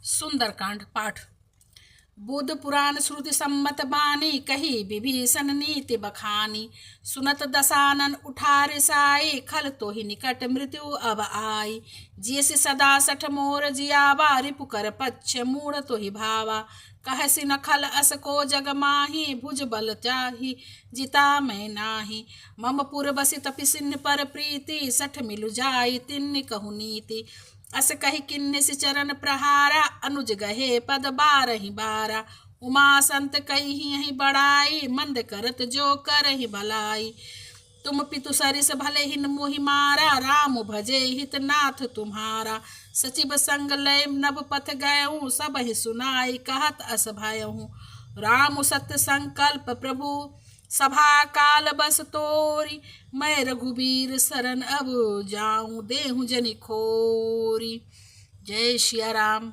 सुंदरकांड पाठ। बुद्ध पुराण श्रुति सम्मत बानी, कही विभीषण नीति बखानी। सुनत दसानन उठारे साई, खल तो ही निकट मृत्यु अब आई। जियसि सदा सठ मोर जियावा, रिपु कर पक्ष मूढ़ तो ही भावा। कहसि न खल अस को जग माही, भुज बल चाही जिता मैं नाही। मम पुर बसि तपिसिन पर प्रीति, सठ मिलु जाई तिन्नि कहु नीति। अस कही किन्निस चरण प्रहारा, अनुज गहे पद बारहि बारा। उमा संत कही बड़ाई, मंद करत जो करहि भलाई। तुम पितु सरिस भले हिन मोहि मारा, राम भजे हित नाथ तुम्हारा। सचिव संग लय नभ पथ गयऊँ, सब ही सुनाई कहत अस भयऊँ। राम सत्य संकल्प प्रभु, सभा काल बस तोरी। मैं रघुबीर शरण अब जाऊं, देहूं जनि खोरी। जय सिया राम।